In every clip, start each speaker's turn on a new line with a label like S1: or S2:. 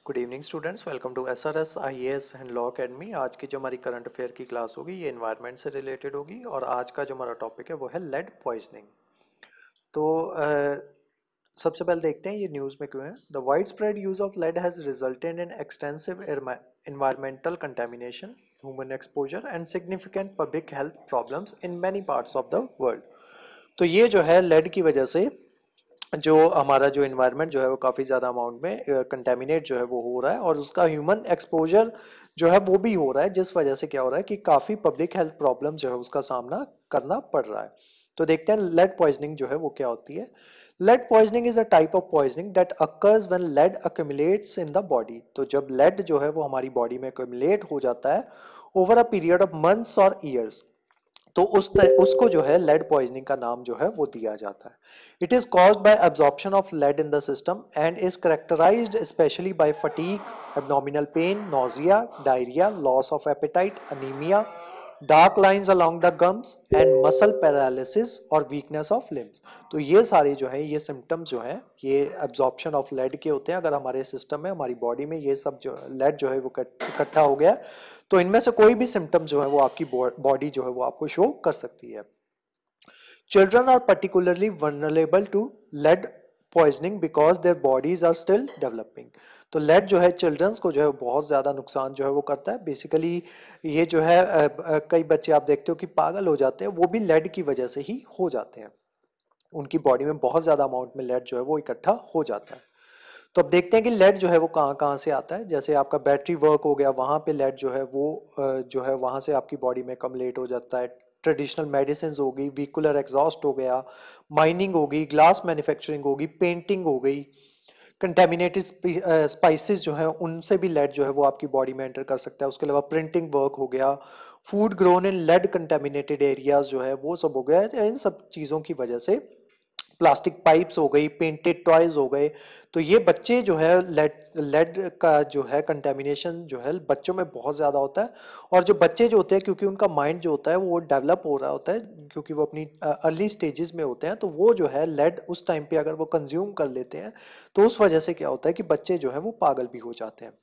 S1: Good evening students, welcome to SRS IAS and law academy. आज की जो हमारी करंट अफेयर की क्लास होगी ये एनवायरनमेंट से रिलेटेड होगी और आज का जो हमारा टॉपिक है वो है लेड पॉइजनिंग। तो सबसे पहले देखते हैं ये न्यूज़ में क्यों है। The wide spread use of lead has resulted in extensive environmental contamination, human exposure and significant public health problems in many parts of the world। तो ये जो है लेड की वजह से जो हमारा जो इन्वायरमेंट जो है वो काफ़ी ज़्यादा अमाउंट में कंटेमिनेट जो है वो हो रहा है और उसका ह्यूमन एक्सपोजर जो है वो भी हो रहा है, जिस वजह से क्या हो रहा है कि काफ़ी पब्लिक हेल्थ प्रॉब्लम जो है उसका सामना करना पड़ रहा है। तो देखते हैं लेड पॉइजनिंग जो है वो क्या होती है। Lead poisoning is a type of poisoning that occurs when lead accumulates in the body. तो जब लेड जो है वो हमारी बॉडी में अक्यूमुलेट हो जाता है over a period of months और ईयर्स, तो उसको जो है लेड पॉइजनिंग का नाम जो है वो दिया जाता है। It is caused by absorption of lead in the system and is characterised specially by fatigue, abdominal pain, nausea, diarrhoea, loss of appetite, anaemia, dark lines along the gums and muscle paralysis और weakness of limbs. तो ये सारे जो है ये symptoms जो है ये एब्जॉर्प्शन ऑफ लेड के होते हैं। अगर हमारे सिस्टम में हमारी बॉडी में ये सब जो लेड जो है वो इकट्ठा हो गया, तो इनमें से कोई भी सिम्टम जो है वो आपकी बॉडी जो है वो आपको शो कर सकती है। Children are particularly vulnerable to lead poisoning because their bodies are still developing। तो लेड जो है चिल्ड्रंस को जो है बहुत ज्यादा नुकसान जो है वो करता है। बेसिकली ये जो है कई बच्चे आप देखते हो कि पागल हो जाते हैं, वो भी लेड की वजह से ही हो जाते हैं। उनकी बॉडी में बहुत ज्यादा अमाउंट में लेड जो है वो इकट्ठा हो जाता है। तो अब देखते हैं कि लेड जो है वो कहाँ कहाँ से आता है। जैसे आपका बैटरी वर्क हो गया, वहां पे लेड जो है वो जो है वहां से आपकी बॉडी में कमलेट हो जाता है। ट्रेडिशनल मेडिसिन हो गई, व्हीकुलर एग्जॉस्ट हो गया, माइनिंग होगी, ग्लास मैन्युफैक्चरिंग होगी, पेंटिंग हो गई, कंटेमिनेटेड स्पाइसेस जो है उनसे भी लेड जो है वो आपकी बॉडी में एंटर कर सकता है। उसके अलावा प्रिंटिंग वर्क हो गया, food grown in lead contaminated areas जो है वो सब हो गया। इन सब चीजों की वजह से प्लास्टिक पाइप्स हो गई, पेंटेड टॉयज हो गए, तो ये बच्चे जो है लेड लेड का जो है कंटेमिनेशन जो है बच्चों में बहुत ज्यादा होता है। और जो बच्चे जो होते हैं क्योंकि उनका माइंड जो होता है वो डेवलप हो रहा होता है, क्योंकि वो अपनी अर्ली स्टेजेस में होते हैं, तो वो जो है लेड उस टाइम पे अगर वो कंज्यूम कर लेते हैं तो उस वजह से क्या होता है कि बच्चे जो है वो पागल भी हो जाते हैं।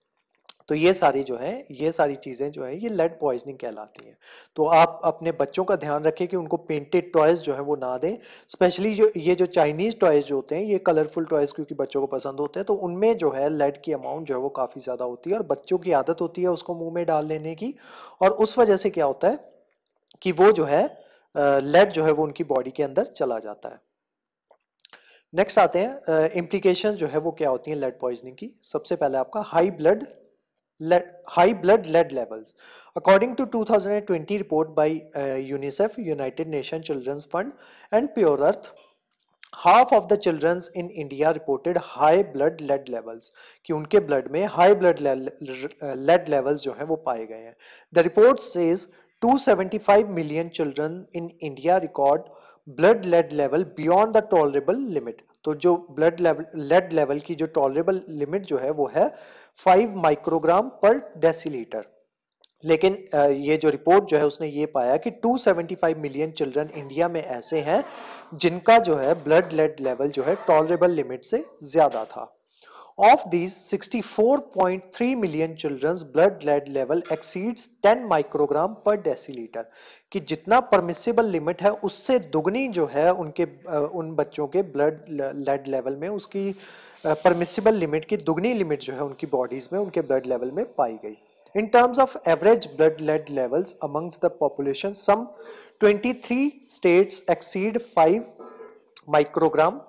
S1: तो ये सारी जो है ये सारी चीजें जो है ये लेड पॉइजनिंग कहलाती हैं। तो आप अपने बच्चों का ध्यान रखें कि उनको पेंटेड टॉयज जो है वो ना दें। स्पेशली जो ये जो चाइनीज टॉयज जो होते हैं, ये कलरफुल टॉयज क्योंकि बच्चों को पसंद होते हैं, तो उनमें जो है लेड की अमाउंट जो है वो काफी ज्यादा होती है और बच्चों की आदत होती है उसको मुंह में डाल लेने की, और उस वजह से क्या होता है कि वो जो है लेड जो है वो उनकी बॉडी के अंदर चला जाता है। नेक्स्ट आते हैं इम्प्लीकेशन जो है वो क्या होती है लेड पॉइजनिंग की। सबसे पहले आपका high blood lead levels. According to 2020 report by UNICEF, United Nations Children's Fund, and Pure Earth, half of the children in India reported high blood lead levels, कि उनके ब्लड में हाई ब्लड लेड लेवल्स जो है वो पाए गए हैं। The report says 275 million children in India record blood lead level beyond the tolerable limit। तो जो ब्लड लेड लेवल की जो टॉलरेबल लिमिट जो है वो है 5 माइक्रोग्राम पर डेसीलीटर। लेकिन ये जो रिपोर्ट जो है उसने ये पाया कि 275 मिलियन चिल्ड्रन इंडिया में ऐसे हैं जिनका जो है ब्लड लेड लेवल जो है टॉलरेबल लिमिट से ज्यादा था। Of these, 64.3 million children's blood lead level exceeds 10 microgram पर डेसीलीटर, कि जितना परमिसिबल लिमिट है उससे दुगनी जो है उनके उन बच्चों के ब्लड लेड लेवल में उसकी परमिसिबल लिमिट की दुगनी लिमिट जो है उनकी बॉडीज में उनके ब्लड लेवल में पाई गई। In terms of average blood lead levels amongst the population, some 23 states exceed 5 microgram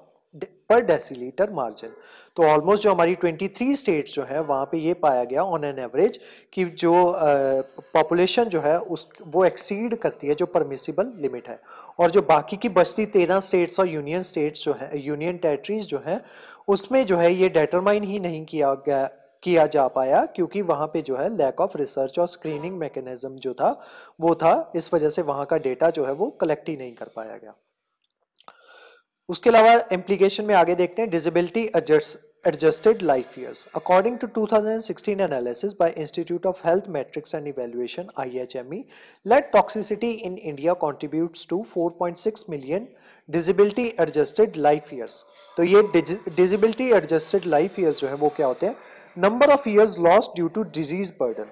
S1: पर डेसीलीटर मार्जिन। तो ऑलमोस्ट जो हमारी 23 स्टेट्स जो है वहां पे ये पाया गया ऑन एन एवरेज कि जो पॉपुलेशन जो है उस वो एक्सीड करती है जो परमिसिबल लिमिट है। और जो बाकी की बचती 13 स्टेट्स और यूनियन स्टेट्स जो है, यूनियन टेरिटरीज जो है, उसमें जो है ये डिटरमाइन ही नहीं किया जा पाया, क्योंकि वहां पे जो है लैक ऑफ रिसर्च और स्क्रीनिंग मैकेनिज्म जो था वो था, इस वजह से वहां का डेटा जो है वो कलेक्ट ही नहीं कर पाया गया। उसके अलावा इम्प्लीकेशन में आगे देखते हैं disability adjusted life years. According to 2016 analysis by Institute of Health Metrics and Evaluation IHME, lead toxicity in India contributes to 4.6 million disability adjusted life years। तो ये disability adjusted life years जो है वो क्या होते हैं, number of years lost due to disease burden.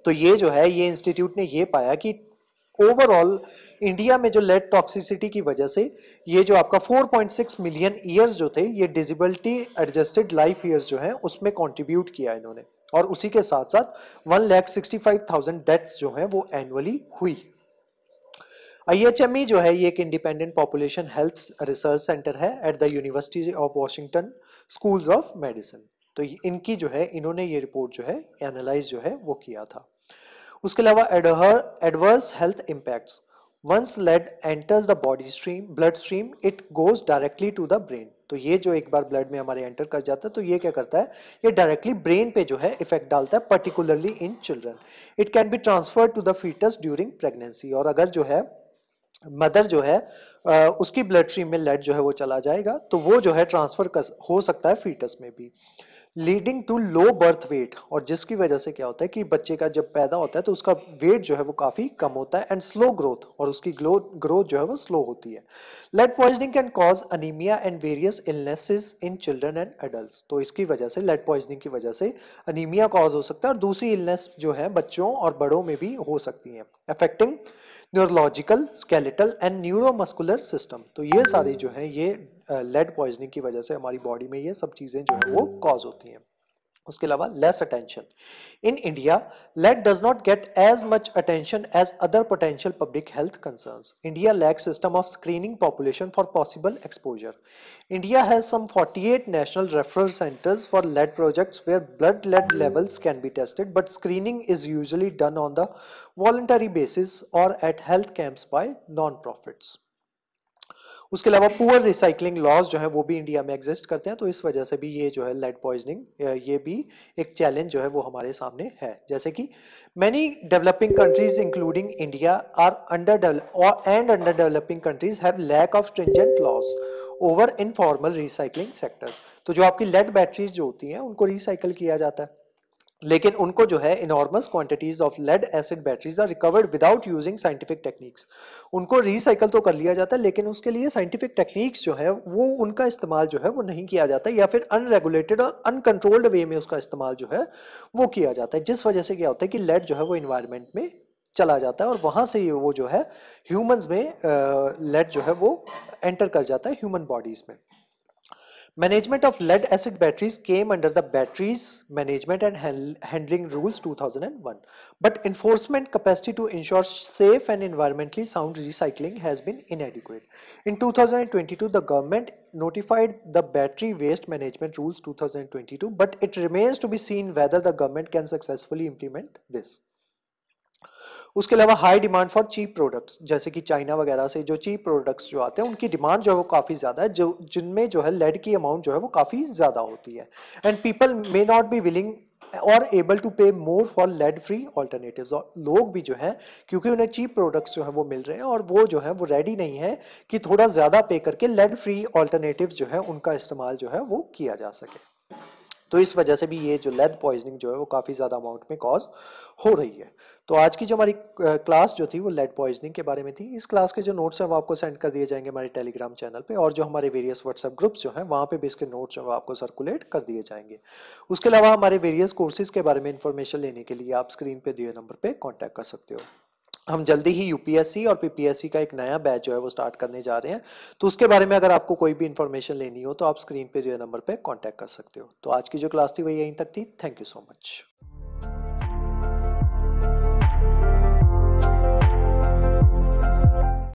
S1: तो ये जो है ये इंस्टीट्यूट ने ये पाया कि ओवरऑल इंडिया में जो लेड टॉक्सिसिटी की वजह से ये जो आपका 4.6 मिलियन ईयर्स जो थे ये डिसेबिलिटी एडजस्टेड लाइफ ईयर्स जो है उसमें कंट्रीब्यूट किया इन्होंने, और उसी के साथ साथ 1,65,000 डेथ्स जो है वो एनुअली हुई। IHME जो है ये एक independent population health research centre है at the university of Washington schools of medicine. तो इनकी जो है इन्होंने ये रिपोर्ट जो है एनालाइज जो है वो किया था। उसके अलावा adverse health impacts. Once lead enters the body stream blood stream it goes directly to the brain. तो ये जो एक बार ब्लड में हमारे एंटर कर जाता है तो ये क्या करता है, ये डायरेक्टली ब्रेन पे जो है इफेक्ट डालता है, particularly in children. It can be transferred to the foetus during pregnancy. और अगर जो है मदर जो है उसकी ब्लड स्ट्रीम में लेड जो है वो चला जाएगा तो वो जो है ट्रांसफर हो सकता है फीटस में भी, leading to low birth weight. और जिसकी वजह से क्या होता है कि बच्चे का जब पैदा होता है तो उसका वेट जो है वो काफी कम होता है एंड स्लो ग्रोथ, और उसकी ग्रोथ जो है वो स्लो होती है। Lead poisoning can cause anaemia and various illnesses in children and adults. तो इसकी वजह से लेड पॉइजनिंग की वजह से अनीमिया कॉज हो सकता है और दूसरी इलनेस जो है बच्चों और बड़ों में भी हो सकती है, affecting neurological skeletal and neuromuscular system. तो ये सारी जो है ये लेड पॉइजनिंग की वजह से हमारी बॉडी में ये सब चीजें जो है वो कॉज होती हैं। उसके अलावा less attention in India, lead does not get as much attention as other potential public health concerns. India lacks system of screening population for possible exposure. India has some 48 national referral centers for lead projects where blood lead levels can be tested, but screening is usually done on the voluntary basis or at health camps by non-profits. उसके अलावा poor recycling laws जो है वो भी India में exist करते हैं, तो इस वजह से भी ये जो है लेड पॉइजनिंग ये भी एक चैलेंज जो है वो हमारे सामने है। जैसे कि many developing countries including India are under developing countries have lack of stringent laws over informal recycling sectors. तो जो आपकी लेड बैटरीज जो होती हैं उनको रिसाइकल किया जाता है, लेकिन उनको जो है enormous quantities of lead acid batteries are recovered without using scientific techniques. उनको रिसाइकल तो कर लिया जाता है लेकिन उसके लिए साइंटिफिक टेक्निक्स जो है वो उनका इस्तेमाल जो है वो नहीं किया जाता, या फिर अनरेगुलेटेड और अनकंट्रोल्ड वे में उसका इस्तेमाल जो है वो किया जाता है, जिस वजह से क्या होता है कि लेड जो है वो इन्वायरमेंट में चला जाता है और वहां से वो जो है ह्यूमंस में लेड जो है वो एंटर कर जाता है ह्यूमन बॉडीज में। Management of lead acid batteries came under the Batteries Management and Handling Rules 2001, but enforcement capacity to ensure safe and environmentally sound recycling has been inadequate. In 2022, the government notified the Battery Waste Management Rules 2022, but it remains to be seen whether the government can successfully implement this. उसके अलावा high demand for cheap products, जैसे कि China वगैरह से जो cheap products जो आते हैं उनकी डिमांड जो है वो काफ़ी ज़्यादा है, जो जिनमें जो है लेड की अमाउंट जो है वो काफ़ी ज़्यादा होती है and people may not be willing or able to pay more for lead free alternatives. और लोग भी जो है क्योंकि उन्हें चीप प्रोडक्ट्स जो है वो मिल रहे हैं और वो जो है वो रेडी नहीं है कि थोड़ा ज़्यादा पे करके लेड फ्री ऑल्टरनेटिव्स जो है उनका इस्तेमाल जो है वो किया जा सके। तो इस वजह से भी ये जो लेड पॉइजनिंग जो है वो काफ़ी ज़्यादा अमाउंट में कॉज हो रही है। तो आज की जो हमारी क्लास जो थी वो लेड पॉइजनिंग के बारे में थी। इस क्लास के जो नोट्स हैं वो आपको सेंड कर दिए जाएंगे हमारे टेलीग्राम चैनल पे, और जो हमारे वेरियस व्हाट्सएप ग्रुप्स जो हैं वहाँ पे भी इसके नोट्स जो है आपको सर्कुलेट कर दिए जाएंगे। उसके अलावा हमारे वेरियस कोर्सेज के बारे में इंफॉर्मेशन लेने के लिए आप स्क्रीन पे दिए नंबर पे कॉन्टैक्ट कर सकते हो। हम जल्दी ही यूपीएससी और पीपीएससी का एक नया बैच जो है वो स्टार्ट करने जा रहे हैं, तो उसके बारे में अगर आपको कोई भी इंफॉर्मेशन लेनी हो तो आप स्क्रीन पे दिए नंबर पे कांटेक्ट कर सकते हो। तो आज की जो क्लास थी वो यहीं तक थी। Thank you so much.